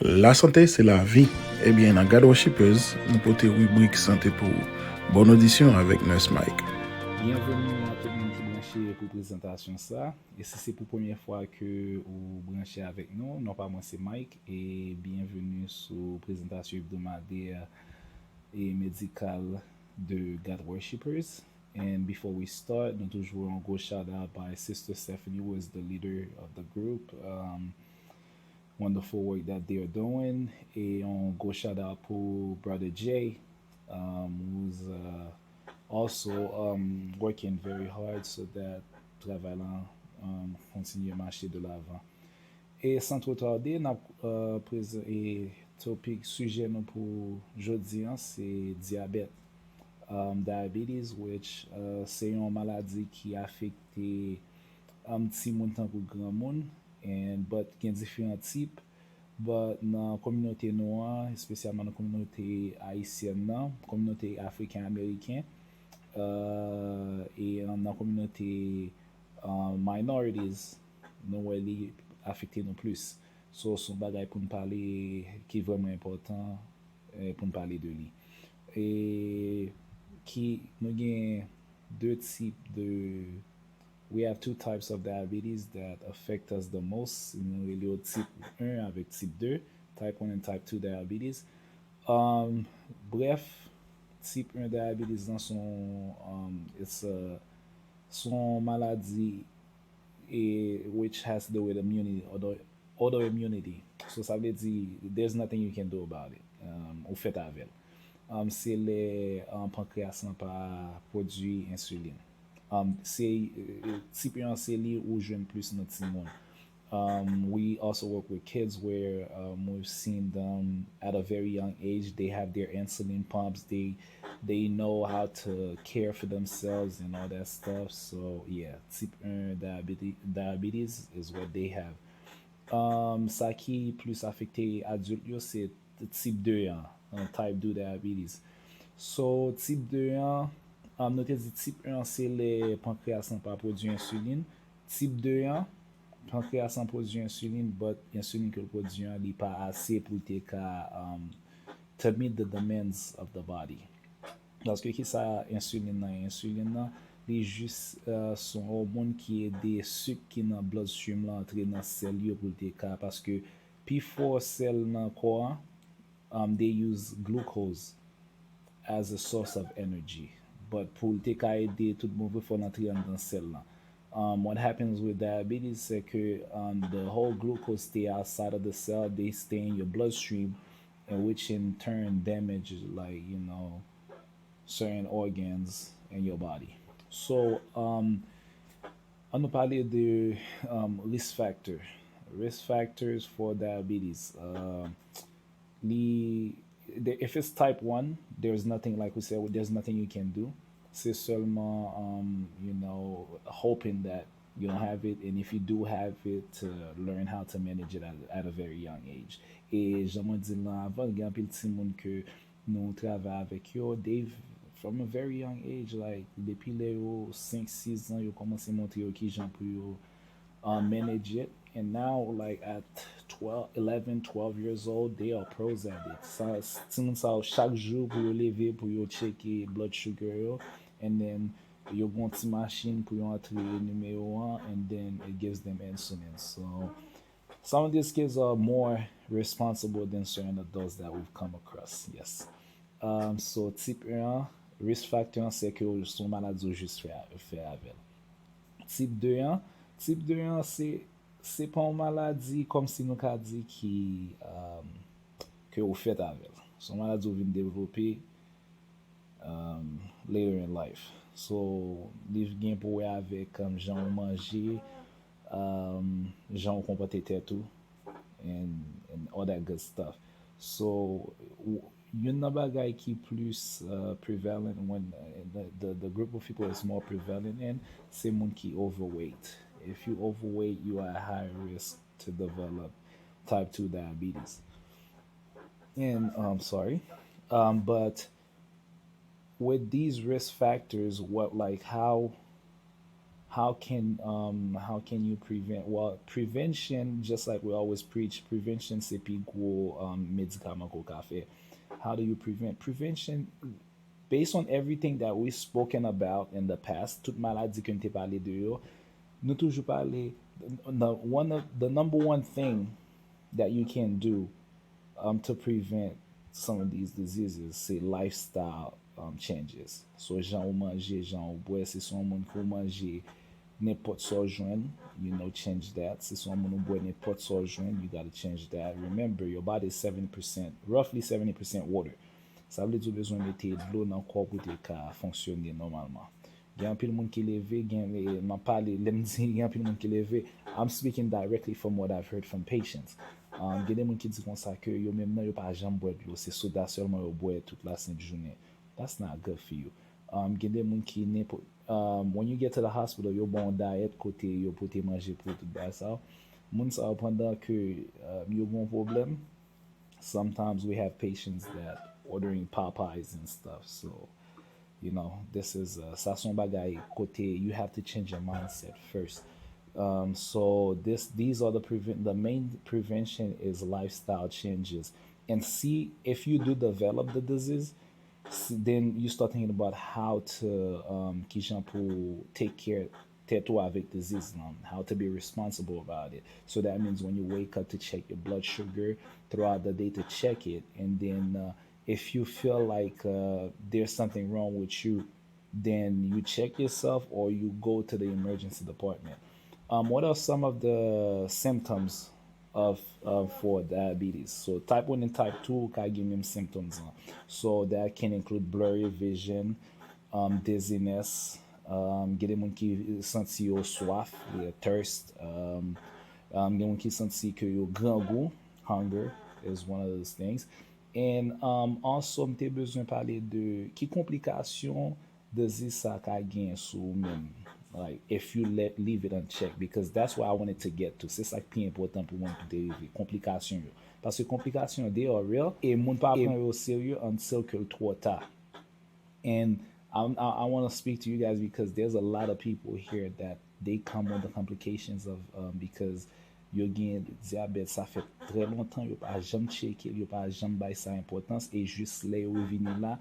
La santé, c'est la vie. Eh bien, dans God Worshippers, nous portons rubrique santé pour vous. Bonne audition avec Nurse Mike. Bienvenue à tout le monde qui est branché pour présentation ça. Et si c'est pour la première fois que vous branchez avec nous, non pas moi c'est Mike et bienvenue sur présentation hebdomadaire et médicale de God Worshippers. And before we start, nous toujours un gros shout out by Sister Stephanie, who is the leader of the group. Wonderful work that they are doing. Et on go shout out pour Brother Jay, who's also working very hard so that travail là continue à marcher de l'avant. Et sans trop tarder, n'a et topic sujet nous pour aujourd'hui c'est diabète. Diabetes, which c'est une maladie qui affecte petit moun tan pou gran moun, but gen diferent type, but nan kominote noa, espesyalman nan kominote Haitien nan, kominote Afrikan-Ameriken, e nan kominote minorities, nou wè li afekte nou plus. So, son bagay pou nou pale ki vremen important pou nou pale de li. E ki nou gen deux types de we have two types of diabetes that affect us the most. Nous avons type 1 avec type 2, type 1 and type 2 diabetes. Bref, type 1 diabetes dans it's son maladie which has to do with immunity, autoimmunity. So ça veut dire there's nothing you can do about it. Ou fait avec. C'est le pancréas n'a pas produit insuline. C'est type 1 c'est li ou jeune plus notre timon. We also work with kids where we've seen them at a very young age. They have their insulin pumps. They know how to care for themselves and all that stuff. So yeah, type 1 diabetes is what they have. Ça qui plus affecté adulte yo, c'est type 2 type 2 diabetes. So type 2 nou te di type 1 c'est le pancréas n'a pas produit insuline. Type 2 pancréas n'a produit insuline, but insuline que le produit li pas assez pour te ka to meet the demands of the body. Parce que ki sa insuline nan? Insuline nan, li juste son hormone qui est des sucres qui nan bloodstream la entre nan sel yo pour te ka. Parce que pi for sel nan ko they use glucose as a source of energy. But pour te ka aider tout mauvais faut entrer dans cell là. What happens with diabetes c'est que the whole glucose stay outside of the cell, they stay in your bloodstream, and which in turn damages like certain organs in your body. So on nous parler de risk factor, risk factors for diabetes. If it's type 1, there's nothing, like we said, there's nothing you can do. C'est seulement, hoping that you don't have it, and if you do have it, to learn how to manage it at a very young age. Et j'aimerais dire là avant, il y a un petit monde que nous travaillons avec yo, Dave, from a very young age, like, depuis les 5-6 ans, yo commencé à montrer yo qui j'en pour yo manage it. And now, like at 12, 11, 12 years old, they are pros at it. Ça, chaque jour pour yo lever, pour yo checker blood sugar yo, and then you go to machine pour yo entrer numéro 1, and then it gives them insulin. So some of these kids are more responsible than certain adults that we've come across. Yes. So type 1, risk factor, c'est que son maladie juste fait avec. Type 2, type 2 c'est pas une maladie comme si nous avons dit que vous faites avec. Son maladie vient développer later in life. So, li gen pou we avec comme jan ou manje, jan ou kompote tout, and all that good stuff. So, yon nan bagay ki plus prevalent when the group of people is more prevalent in, c'est moun ki overweight. If you overweight, you are at high risk to develop type 2 diabetes. And sorry, but with these risk factors, what like how how can you prevent? Well, prevention, just like we always preach, prevention c'est pi gros médicament qu'on ka fait. How do you prevent? Prevention, based on everything that we've spoken about in the past, toute maladie qu'on t'a parlé de yo, nous toujours parlé, the number one thing that you can do to prevent some of these diseases, c'est lifestyle changes. So, jan ou manje, jan ou boye, se son moun ko manje n'importe so jwen, change that. Se son moun ou boye n'importe so jwen, you gotta change that. Remember, your body is 70%, roughly 70% water. Ça veut dire besoin de mettre de l'eau dans le corps pour te fonctionner normalement. Il y a un peu de monde qui levé, m'a parlé, il y a un peu de monde qui levé. I'm speaking directly from what I've heard from patients. Il y a des gens qui disent comme ça que yo même non yo pas jamais boire de l'eau, c'est soda seulement yo boire toute la sainte journée. That's not good for you. Il y a des gens qui when you get to the hospital, yo bon diet côté yo pour te manger pour tout ça. Moun sa pendant que yo bon problème. Sometimes we have patients that ordering Popeyes and stuff. So, this is ça son bagay côté. You have to change your mindset first. So these are the main prevention is lifestyle changes, and see if you do develop the disease, then you start thinking about how to qui j'en pour take care tattoo avec disease, how to be responsible about it. So that means when you wake up to check your blood sugar throughout the day to check it, and then if you feel like there's something wrong with you, then you check yourself or you go to the emergency department. What are some of the symptoms of for diabetes? So type 1 and type 2 can give them symptoms. So that can include blurry vision, dizziness, get them qui senti yo soif, the thirst, get them qui senti que yo grand goût, hunger is one of those things. And also, mte besoin parler de qui complication de ça ka gen sou men. Like if you leave it unchecked, because that's what I wanted to get to. C'est ça qui est important pour moi pour dériver complication yo. Parce que complication they are real et moun pa prend yo sérieux until que trop tard. And I want to speak to you guys because there's a lot of people here that they come with the complications of because yo gen diabète ça fait très longtemps yo pas jamais checker yo pas jamais bay sa importance et juste les yo vini là.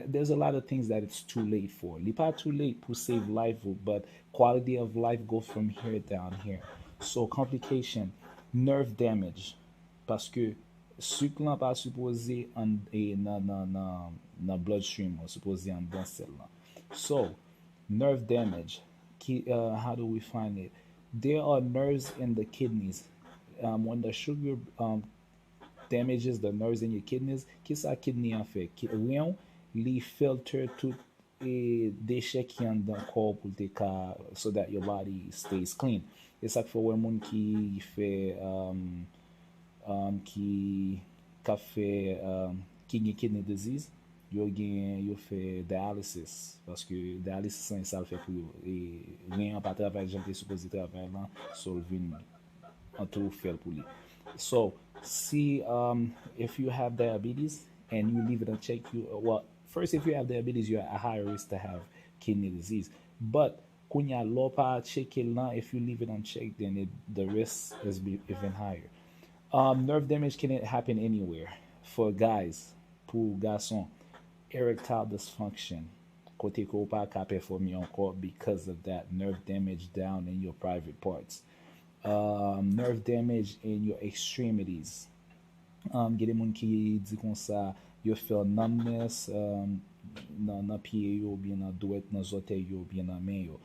There's a lot of things that it's too late for. Li pas too late pour save life, but quality of life go from here down here. So complication, nerve damage, parce que sucre là pas supposé en na bloodstream or supposé en dans celle là. So nerve damage, how do we find it? There are nerves in the kidneys. When the sugar damages the nerves in your kidneys, qu'est-ce que kidney en fait? Rien li filter tout et déchets qui en dans corps pour te so that your body stays clean. Et ça fait ouais moun qui fait qui fait qui gen kidney disease, yo fait dialysis parce que dialysis ça le fait pour et rien pas travail j'étais supposé travailler là so vin en tout fait pour lui. So see if you have diabetes and you leave it unchecked, well first if you have diabetes you're at a higher risk to have kidney disease. But kunya lopa check it now, if you leave it unchecked then the risk is even higher. Nerve damage can happen anywhere. For guys, pour garçon, erectile dysfunction, côté ko pa ka performer encore because of that nerve damage down in your private parts. Nerve damage in your extremities. Get des moun qui dit comme ça, you feel numbness nan pied yo, bien nan douette, nan zote yo, bien nan men yo.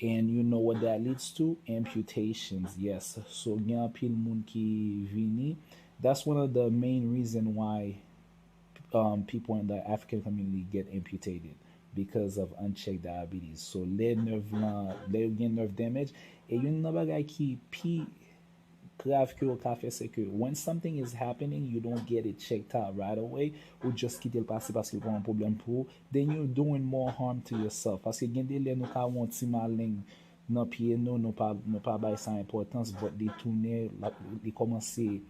And you know what that leads to? Amputations, yes. So gen pil moun ki vini. That's one of the main reason why people in the African community get amputated because of unchecked diabetes. So les gen nerve damage. Et yon nan bagay ki pi grave que ka fait c'est que when something is happening you don't get it checked out right away ou just quitter le passer parce qu'il y a un problème pour, then you're doing more harm to yourself parce que gen de lè nou ka won ti maleng nan pied nou pas bay sa importance but li tourner li commencer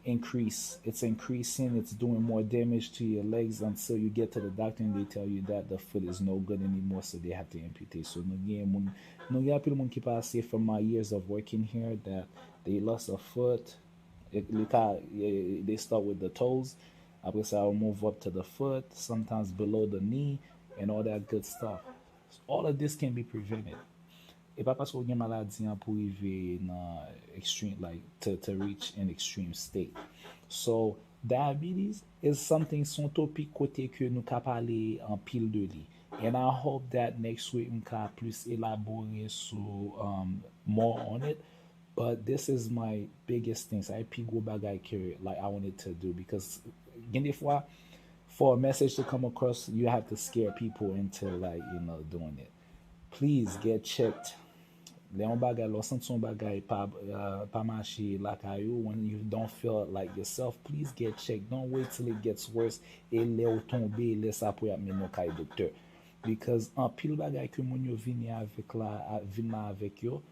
it's increasing, it's doing more damage to your legs until you get to the doctor and they tell you that the foot is no good anymore, so they have to amputate. So no gen apil moun ki pase from my years of working here that they lost a foot. They start with the toes. Après ça, I'll move up to the foot, sometimes below the knee, and all that good stuff. All of this can be prevented. E pa paske ou gen maladi an pou rive nan extreme, like to reach an extreme state. So, diabetes is something son topic kote ke nou ka pale an pil de li. And I hope that next week we can plus elaborate so more on it. But this is my biggest things. I pi go bagay ke like I wanted to do because gen des fois for a message to come across, you have to scare people into like doing it. Please get checked. Le yon bagay, lo sent son bagay pa mache lakay yo, when you don't feel like yourself, please get checked. Don't wait till it gets worse. E le ou tombe, le sa pou ap menon kay doktor. Because an pil bagay ke moun yo vin la avek yo,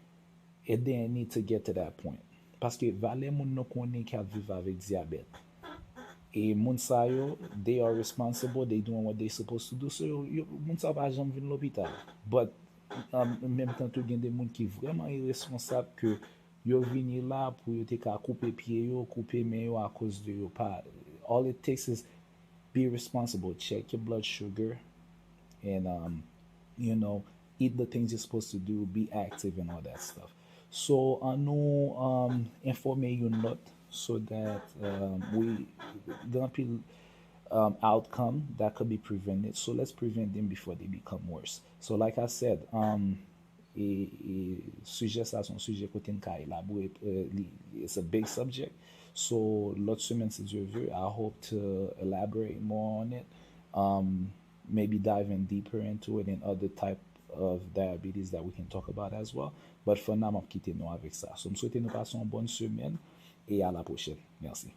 and they need to get to that point. Paske vale moun nou konen ki ap vive avek diabet. E moun sa yo, they are responsible, they doing what they supposed to do. So moun sa pa jam vin l'hopital. But menm tan tou gen de moun ki vreman irresponsable ke yo vini la pou yo te ka koupe piye yo, koupe men yo a cause de yo pa. All it takes is be responsible. Check your blood sugar and eat the things you're supposed to do, be active and all that stuff. So an nou informe yon lot so that we don't feel outcome that could be prevented. So let's prevent them before they become worse. So like I said, sujet sa son sujet kote n ka elabore, it's a big subject. So l'autre semaine si Dieu veut, I hope to elaborate more on it. Maybe dive in deeper into it and other type of diabetes that we can talk about as well. But for now, m'a kite nou avek sa. So m souwete nou passe une bonne semaine et à la prochaine. Merci.